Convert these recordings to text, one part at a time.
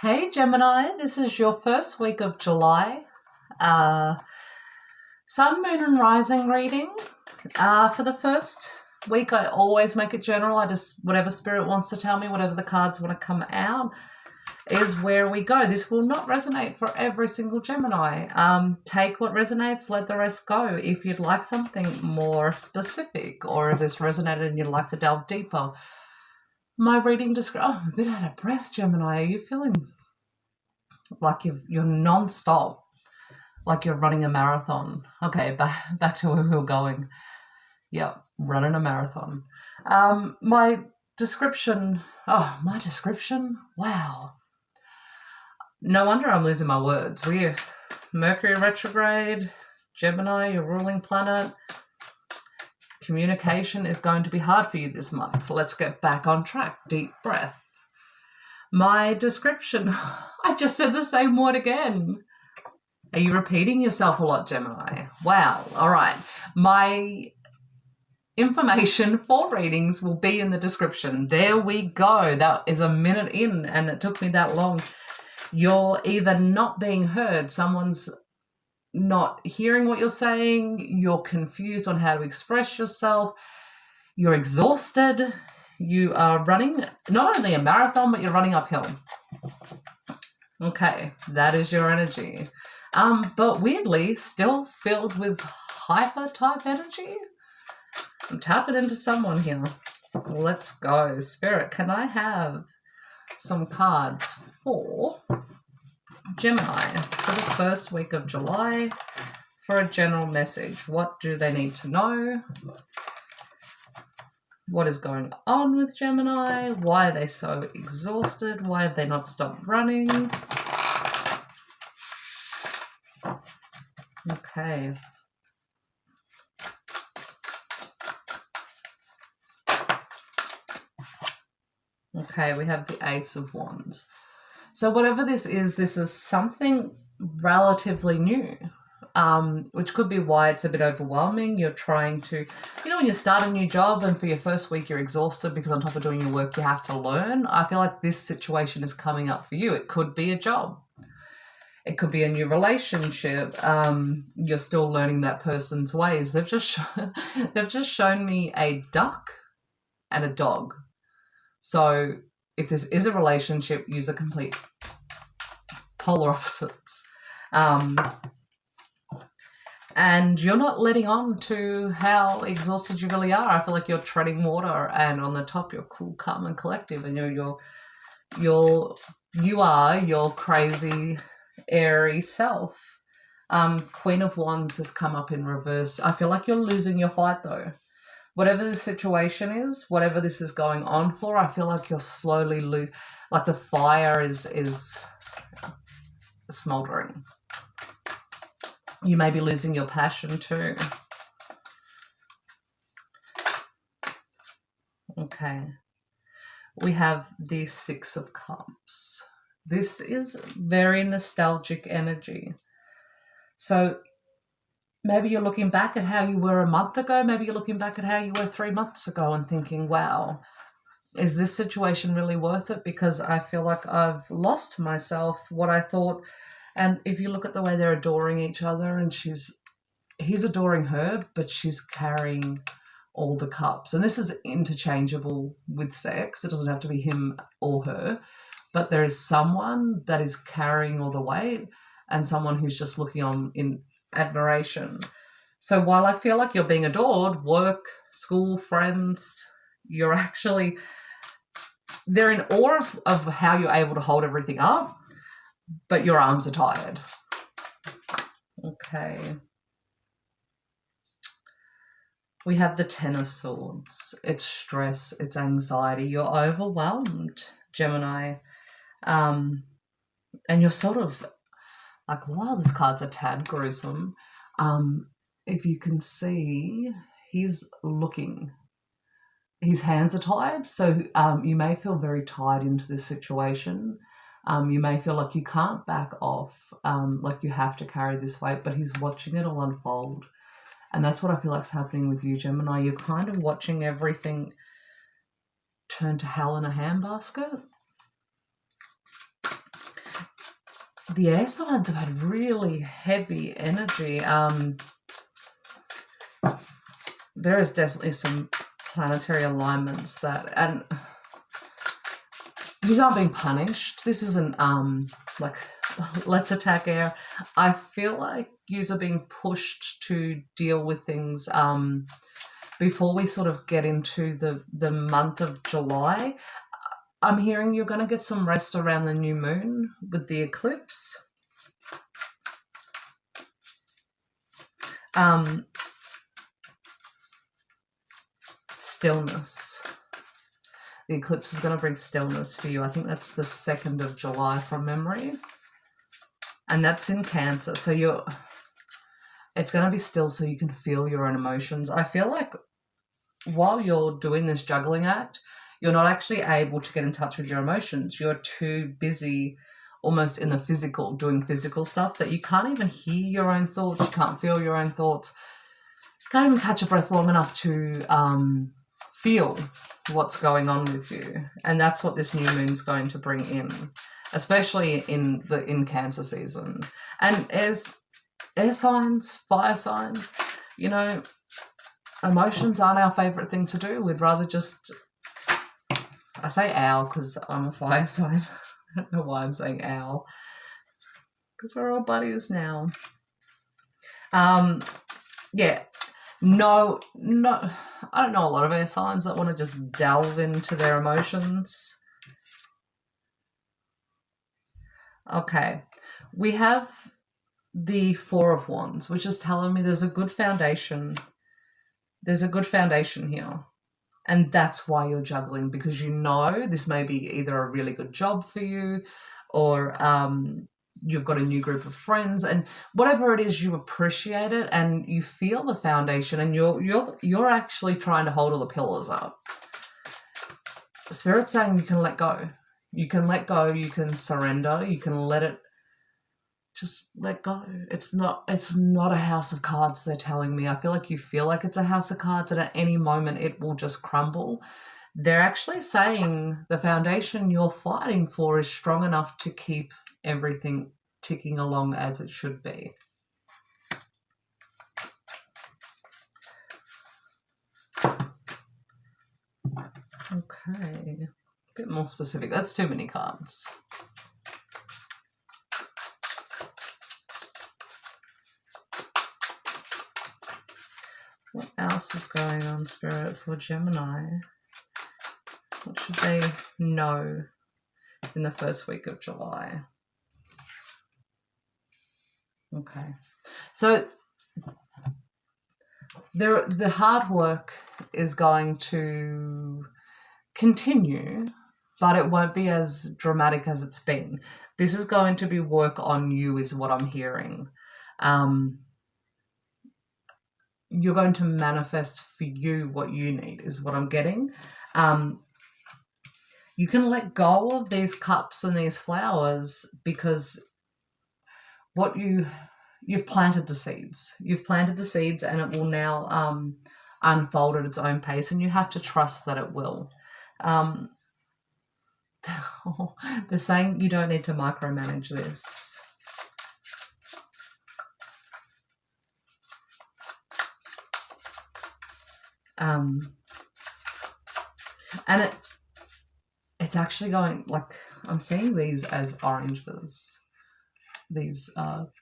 Hey Gemini, this is your first week of July. Uh, Sun, Moon and Rising reading. For the first week, I always make it general. Whatever Spirit wants to tell me, whatever the cards want to come out, is where we go. This will not resonate for every single Gemini. Take what resonates, let the rest go. If you'd like something more specific, or if this resonated and you'd like to delve deeper, my reading I'm a bit out of breath, Gemini. Are you feeling like you're non-stop, like you're running a marathon? Okay, back to where we were going. Yeah, running a marathon. My description. Wow. No wonder I'm losing my words. We're Mercury retrograde, Gemini, your ruling planet. Communication is going to be hard for you this month. Let's get back on track. Deep breath. My description. I just said the same word again. Are you repeating yourself a lot, Gemini? Wow. All right. My information for readings will be in the description. There we go. That is a minute in, and it took me that long. You're either not being heard, someone's not hearing what you're saying, you're confused on how to express yourself, you're exhausted, you are running not only a marathon, but you're running uphill. Okay, that is your energy. But weirdly, still filled with hyper type energy. I'm tapping into someone here. Let's go. Spirit, can I have some cards for Gemini for the first week of July for a general message? What do they need to know? What is going on with Gemini? Why are they so exhausted? Why have they not stopped running? Okay. Okay, we have the Ace of Wands. So whatever this is something relatively new, which could be why it's a bit overwhelming. You're trying to, when you start a new job and for your first week you're exhausted because on top of doing your work you have to learn. I feel like this situation is coming up for you. It could be a job. It could be a new relationship. You're still learning that person's ways. They've just shown me a duck and a dog. So if this is a relationship, use a complete polar opposites. And you're not letting on to how exhausted you really are. I feel like you're treading water, and on the top you're cool, calm, and collective, and you are your crazy, airy self. Queen of Wands has come up in reverse. I feel like you're losing your fight though. Whatever the situation is, whatever this is going on for, I feel like you're slowly like the fire is smoldering. You may be losing your passion too. Okay. We have the Six of Cups. This is very nostalgic energy. So maybe you're looking back at how you were a month ago. Maybe you're looking back at how you were 3 months ago and thinking, wow, is this situation really worth it? Because I feel like I've lost myself, what I thought. And if you look at the way they're adoring each other, and he's adoring her, but she's carrying all the cups. And this is interchangeable with sex. It doesn't have to be him or her. But there is someone that is carrying all the weight and someone who's just looking on in admiration. So while I feel like you're being adored, work, school, friends, they're in awe of how you're able to hold everything up, but your arms are tired. Okay. We have the Ten of Swords. It's stress, it's anxiety. You're overwhelmed, Gemini. And you're sort of like, wow, this card's a tad gruesome. If you can see, he's looking. His hands are tied, so you may feel very tied into this situation. You may feel like you can't back off, like you have to carry this weight, but he's watching it all unfold. And that's what I feel like is happening with you, Gemini. You're kind of watching everything turn to hell in a handbasket. the air signs have had really heavy energy. There is definitely some planetary alignments that, and you aren't being punished. This isn't like let's attack air. I feel like you are being pushed to deal with things before we sort of get into the month of July. I'm hearing you're going to get some rest around the new moon with the eclipse. Stillness. The eclipse is going to bring stillness for you. I think that's the 2nd of July from memory. And that's in Cancer. So it's going to be still so you can feel your own emotions. I feel like while you're doing this juggling act, you're not actually able to get in touch with your emotions. You're too busy almost in the physical, doing physical stuff, that you can't even hear your own thoughts. You can't feel your own thoughts. You can't even catch a breath long enough to feel what's going on with you. And that's what this new moon's going to bring in, especially in Cancer season. And as air signs, fire signs, you know, emotions aren't our favorite thing to do. We'd rather just, I say owl because I'm a fire sign. I don't know why I'm saying owl, because we're all buddies now. Yeah, no, I don't know a lot of air signs that want to just delve into their emotions. Okay, we have the Four of Wands, which is telling me there's a good foundation. There's a good foundation here. And that's why you're juggling, because you know this may be either a really good job for you, or you've got a new group of friends, and whatever it is, you appreciate it and you feel the foundation, and you're actually trying to hold all the pillars up. Spirit's saying you can let go. You can let go, you can surrender, you can let it, just let go. It's not a house of cards, they're telling me. I feel like you feel like it's a house of cards, and at any moment it will just crumble. They're actually saying the foundation you're fighting for is strong enough to keep everything ticking along as it should be. Okay, a bit more specific. That's too many cards. What else is going on, Spirit, for Gemini? What should they know in the first week of July? Okay. So the hard work is going to continue, but it won't be as dramatic as it's been. This is going to be work on you, is what I'm hearing. You're going to manifest for you what you need, is what I'm getting. You can let go of these cups and these flowers, because what you've planted the seeds. You've planted the seeds, and it will now unfold at its own pace, and you have to trust that it will. They're saying you don't need to micromanage this. And it's actually going, like, I'm seeing these as oranges, these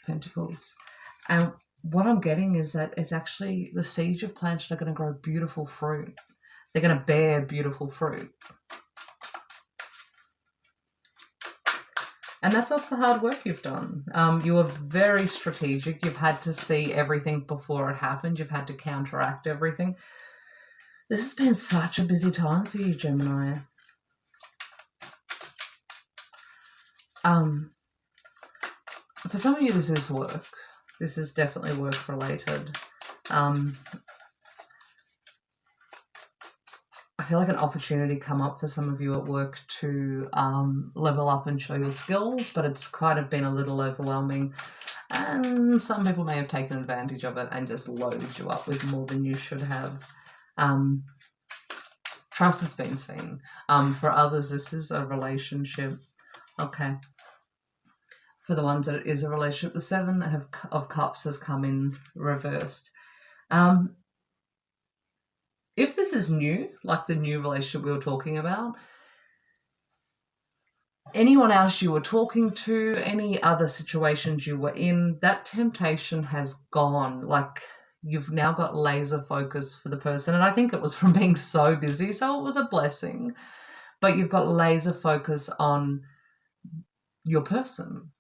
pentacles, and what I'm getting is that it's actually the seeds you've planted are going to grow beautiful fruit. They're going to bear beautiful fruit, and that's off the hard work you've done. You were very strategic. You've had to see everything before it happened. You've had to counteract everything. This has been such a busy time for you, Gemini. For some of you, this is work. This is definitely work related. I feel like an opportunity come up for some of you at work to level up and show your skills, but it's kind of been a little overwhelming, and some people may have taken advantage of it and just loaded you up with more than you should have. Trust has been seen. For others, this is a relationship. Okay. for the ones that it is a relationship. The Seven of Cups has come in reversed. If this is new, like the new relationship we were talking about, anyone else you were talking to, any other situations you were in, that temptation has gone. Like, you've now got laser focus for the person. And I think it was from being so busy, so it was a blessing. But you've got laser focus on your person.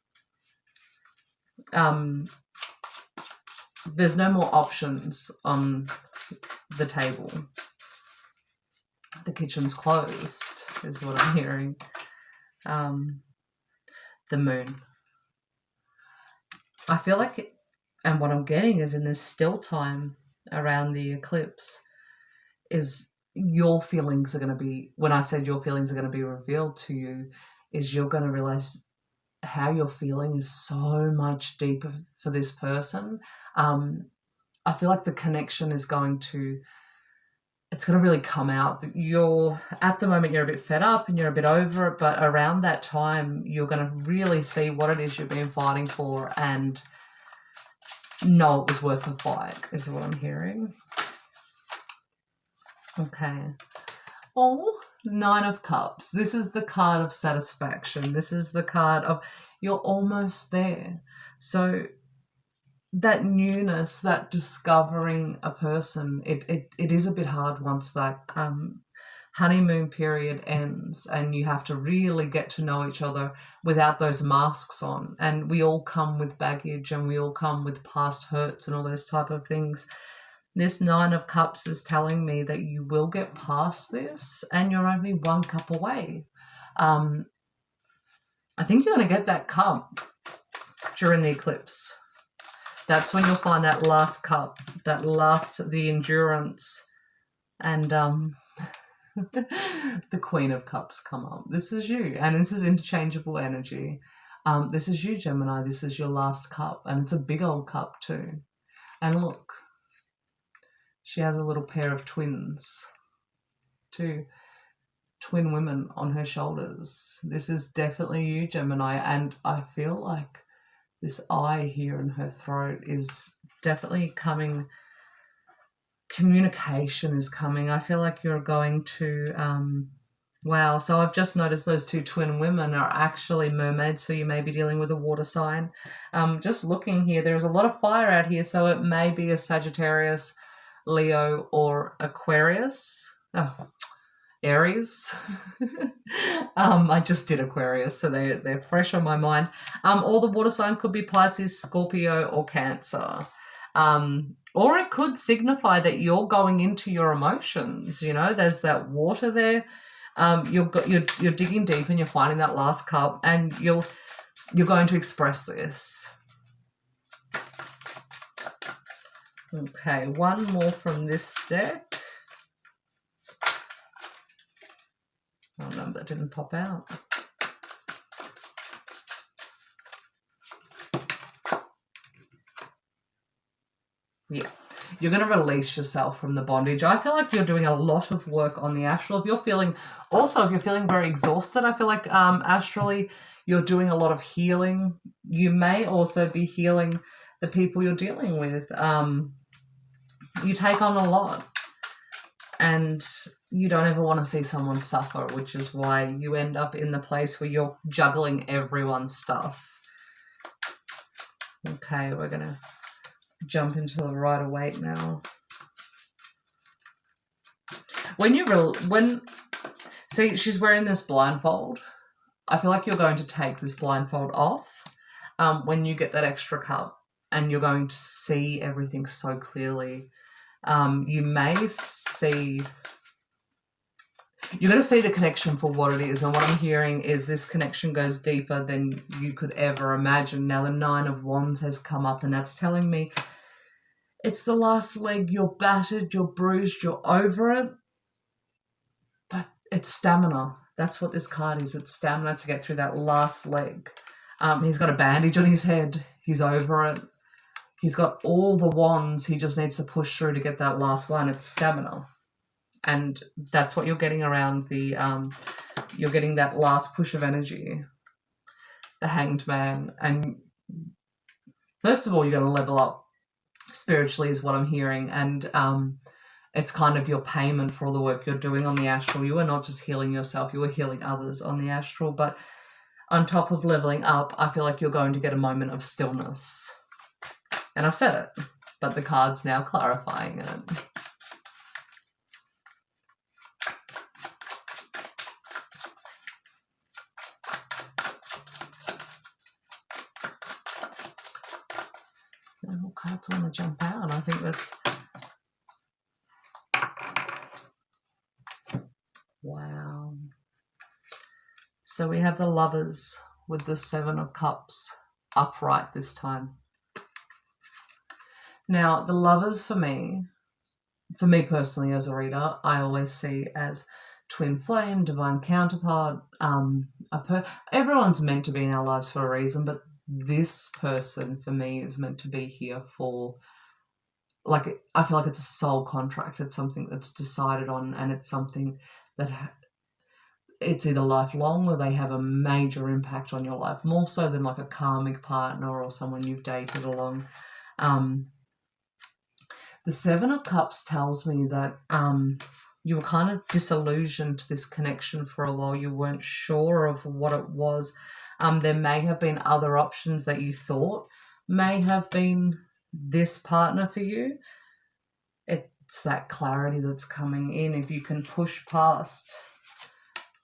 There's no more options on the table. The kitchen's closed, is what I'm hearing. The moon. I feel like, and what I'm getting is in this still time around the eclipse, is your feelings are going to be, when I said your feelings are going to be revealed to you, is you're going to realize how you're feeling is so much deeper for this person. I feel like the connection is going to, it's going to really come out. You're, at the moment, you're a bit fed up and you're a bit over it, but around that time, you're going to really see what it is you've been fighting for and know it was worth the fight, is what I'm hearing. Okay. Oh, Nine of Cups. This is the card of satisfaction. This is the card of you're almost there. So that newness, that discovering a person, it is a bit hard once that honeymoon period ends and you have to really get to know each other without those masks on. And we all come with baggage and we all come with past hurts and all those type of things. This Nine of Cups is telling me that you will get past this and you're only one cup away. I think you're going to get that cup during the eclipse. That's when you'll find that last cup, the endurance. And the Queen of Cups come up. This is you. And this is interchangeable energy. This is you, Gemini. This is your last cup. And it's a big old cup too. And look, she has a little pair of twins. Two twin women on her shoulders. This is definitely you, Gemini. And I feel like this eye here in her throat is definitely coming. Communication is coming. I feel like you're going to, wow. So I've just noticed those two twin women are actually mermaids. So you may be dealing with a water sign. Just looking here, there's a lot of fire out here. So it may be a Sagittarius, Leo, or Aquarius. Oh, Aries. I just did Aquarius, so they're fresh on my mind. Or the water sign could be Pisces, Scorpio, or Cancer. Or it could signify that you're going into your emotions. You know, there's that water there. You're digging deep and you're finding that last cup, and you're going to express this. Okay, one more from this deck. Oh no, that didn't pop out. Yeah, you're going to release yourself from the bondage. I feel like you're doing a lot of work on the astral. If you're feeling very exhausted, I feel like astrally you're doing a lot of healing. You may also be healing the people you're dealing with. You take on a lot and you don't ever want to see someone suffer, which is why you end up in the place where you're juggling everyone's stuff. Okay, we're going to jump into the Rider-Waite now. See, she's wearing this blindfold. I feel like you're going to take this blindfold off when you get that extra cup, and you're going to see everything so clearly. You may see, you're going to see the connection for what it is. And what I'm hearing is this connection goes deeper than you could ever imagine. Now the Nine of Wands has come up, and that's telling me it's the last leg. You're battered, you're bruised, you're over it. But it's stamina. That's what this card is. It's stamina to get through that last leg. He's got a bandage on his head. He's over it. He's got all the wands. He just needs to push through to get that last one. It's stamina. And that's what you're getting around the, you're getting that last push of energy. the Hanged Man. And first of all, you're going to level up spiritually is what I'm hearing. And it's kind of your payment for all the work you're doing on the astral. You are not just healing yourself, you are healing others on the astral. But on top of leveling up, I feel like you're going to get a moment of stillness. And I've said it, but the card's now clarifying it. All cards want to jump out. I think that's... Wow. So we have the Lovers with the Seven of Cups upright this time. Now, the Lovers for me personally as a reader, I always see as twin flame, divine counterpart. Everyone's meant to be in our lives for a reason, but this person for me is meant to be here for, like, I feel like it's a soul contract. It's something that's decided on, and it's something that it's either lifelong or they have a major impact on your life, more so than like a karmic partner or someone you've dated along. The Seven of Cups tells me that you were kind of disillusioned to this connection for a while. You weren't sure of what it was. There may have been other options that you thought may have been this partner for you. It's that clarity that's coming in. If you can push past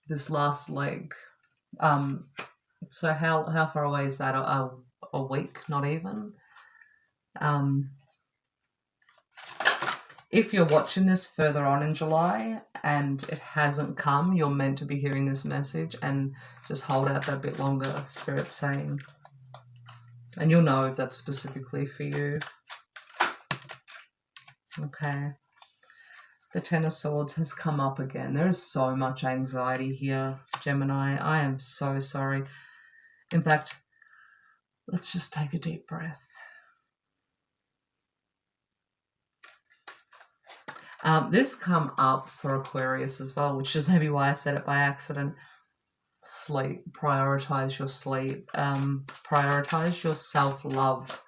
this last leg. So how far away is that? A week, not even? If you're watching this further on in July and it hasn't come, you're meant to be hearing this message, and just hold out that bit longer, Spirit's saying. And you'll know if that's specifically for you. Okay. The Ten of Swords has come up again. There is so much anxiety here, Gemini. I am so sorry. In fact, let's just take a deep breath. This come up for Aquarius as well, which is maybe why I said it by accident. Sleep. Prioritize your sleep. Prioritize your self-love.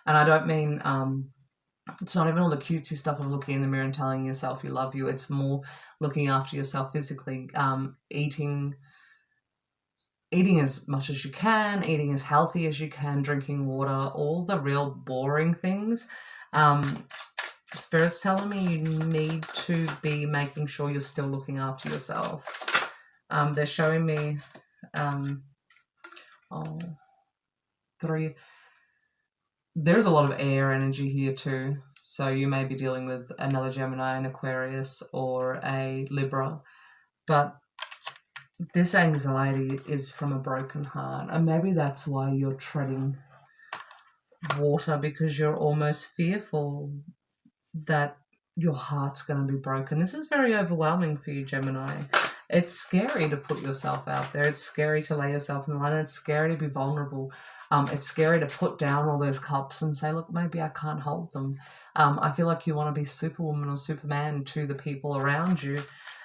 And I don't mean... it's not even all the cutesy stuff of looking in the mirror and telling yourself you love you. It's more looking after yourself physically. Eating as much as you can, eating as healthy as you can, drinking water, all the real boring things. Spirit's telling me you need to be making sure you're still looking after yourself. They're showing me three. There's a lot of air energy here too. So you may be dealing with another Gemini, an Aquarius, or a Libra. But this anxiety is from a broken heart. And maybe that's why you're treading water, because you're almost fearful that your heart's going to be broken. This is very overwhelming for you, Gemini. It's scary to put yourself out there. It's scary to lay yourself in the line. It's scary to be vulnerable. It's scary to put down all those cups and say, look, maybe I can't hold them. I feel like you want to be Superwoman or Superman to the people around you,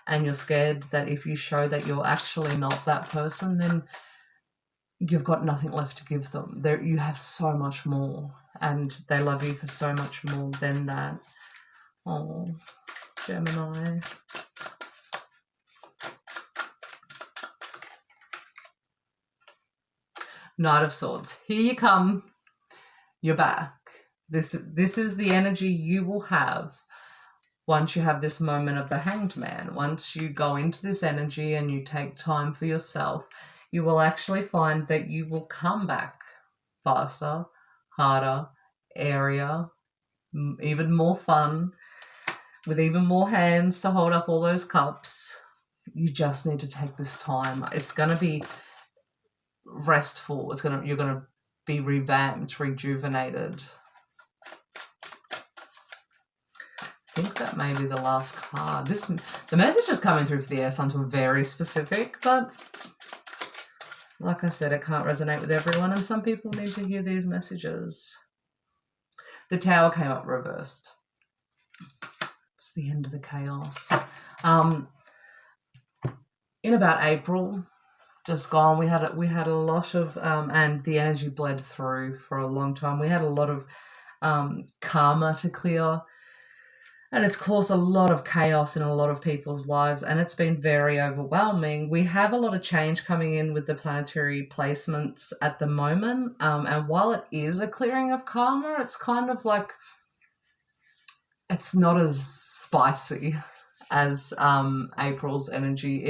and you're scared that if you show that you're actually not that person, then you've got nothing left to give them. You have so much more, and they love you for so much more than that. Oh, Gemini. Knight of Swords. Here you come. You're back. This is the energy you will have once you have this moment of the Hanged Man. Once you go into this energy and you take time for yourself, you will actually find that you will come back faster, harder, airier, even more fun, with even more hands to hold up all those cups. You just need to take this time. It's going to be restful. You're going to be revamped, rejuvenated. I think that may be the last card. The messages coming through for the air signs were very specific, but like I said, it can't resonate with everyone, and some people need to hear these messages. The Tower came up reversed. It's the end of the chaos. In about April, just gone. We had a lot of and the energy bled through for a long time. We had a lot of karma to clear, and it's caused a lot of chaos in a lot of people's lives, and it's been very overwhelming. We have a lot of change coming in with the planetary placements at the moment, and while it is a clearing of karma, it's kind of like it's not as spicy as April's energy.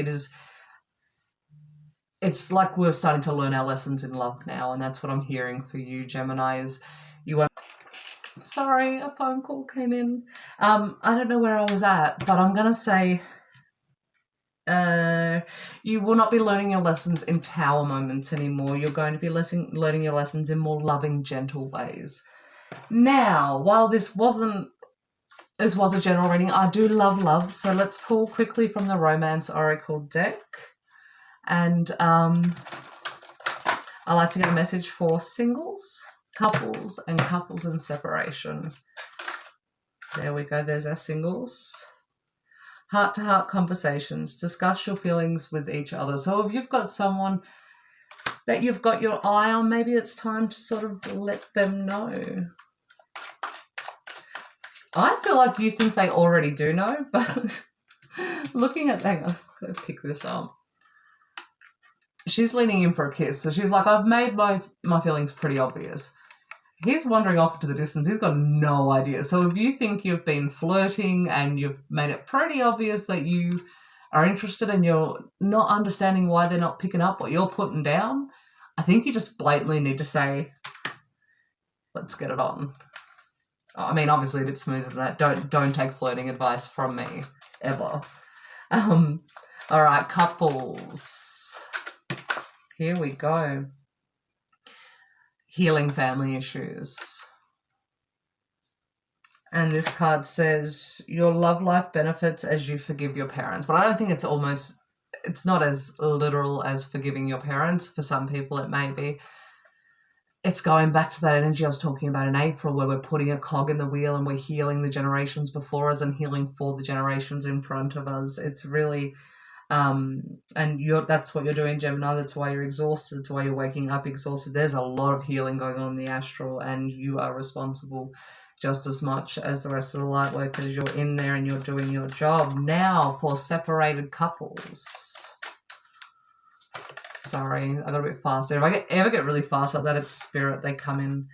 It's like we're starting to learn our lessons in love now, and that's what I'm hearing for you, Gemini, is you are... Sorry, a phone call came in. I don't know where I was at, but I'm going to say you will not be learning your lessons in tower moments anymore. You're going to be learning your lessons in more loving, gentle ways. Now, while this was a general reading, I do love, so let's pull quickly from the Romance Oracle deck. And I like to get a message for singles, couples, and couples in separation. There we go. There's our singles. Heart-to-heart conversations. Discuss your feelings with each other. So if you've got someone that you've got your eye on, maybe it's time to sort of let them know. I feel like you think they already do know, but looking at... Hang on, I'm going to pick this up. She's leaning in for a kiss. So she's like, I've made my feelings pretty obvious. He's wandering off to the distance. He's got no idea. So if you think you've been flirting and you've made it pretty obvious that you are interested and you're not understanding why they're not picking up what you're putting down, I think you just blatantly need to say, let's get it on. I mean, obviously a bit smoother than that. Don't take flirting advice from me, ever. All right, couples. Here we go. Healing family issues. And this card says, your love life benefits as you forgive your parents. But I don't think it's not as literal as forgiving your parents. For some people it may be. It's going back to that energy I was talking about in April, where we're putting a cog in the wheel and we're healing the generations before us and healing for the generations in front of us. It's really... that's what you're doing, Gemini. That's why you're exhausted. That's why you're waking up exhausted. There's a lot of healing going on in the astral, and you are responsible just as much as the rest of the light workers. You're in there and you're doing your job. Now for separated couples. Sorry, I got a bit fast there. If I ever get really fast like that, it's spirit. They come in.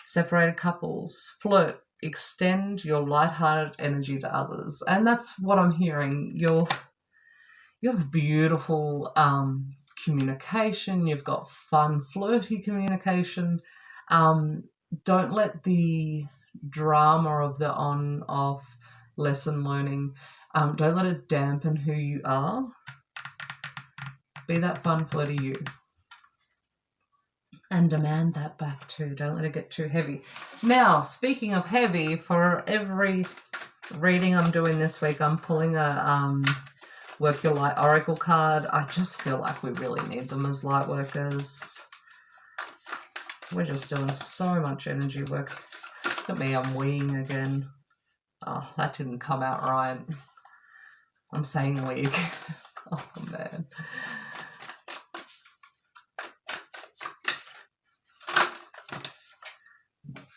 Separated couples. Flirt. Extend your lighthearted energy to others. And that's what I'm hearing. You have beautiful communication. You've got fun, flirty communication. Don't let the drama of the on-off lesson learning, don't let it dampen who you are. Be that fun, flirty you. And demand that back too. Don't let it get too heavy. Now, speaking of heavy, for every reading I'm doing this week, I'm pulling a... Work Your Light Oracle card. I just feel like we really need them as light workers. We're just doing so much energy work. Look at me, I'm weeing again. Oh, that didn't come out right. I'm saying weak. Oh, man.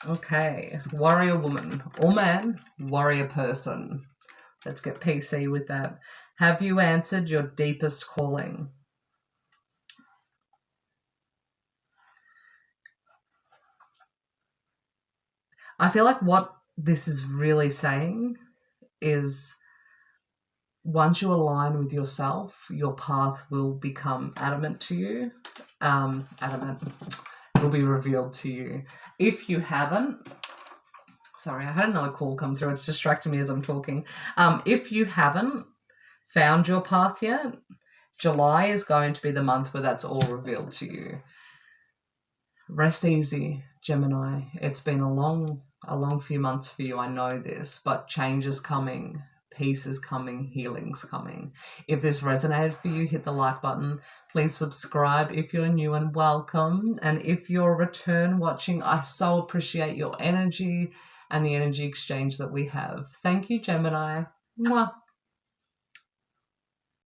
Okay, warrior woman. Or man, warrior person. Let's get PC with that. Have you answered your deepest calling? I feel like what this is really saying is once you align with yourself, your path will become adamant to you. Adamant will be revealed to you. If you haven't, sorry, I had another call come through. It's distracting me as I'm talking. If you haven't found your path yet, July is going to be the month where that's all revealed to you. Rest easy, Gemini. It's been a long few months for you. I know this, but change is coming. Peace is coming. Healing's coming. If this resonated for you, hit the like button. Please subscribe if you're new, and welcome. And if you're return watching, I so appreciate your energy and the energy exchange that we have. Thank you, Gemini. Mwah.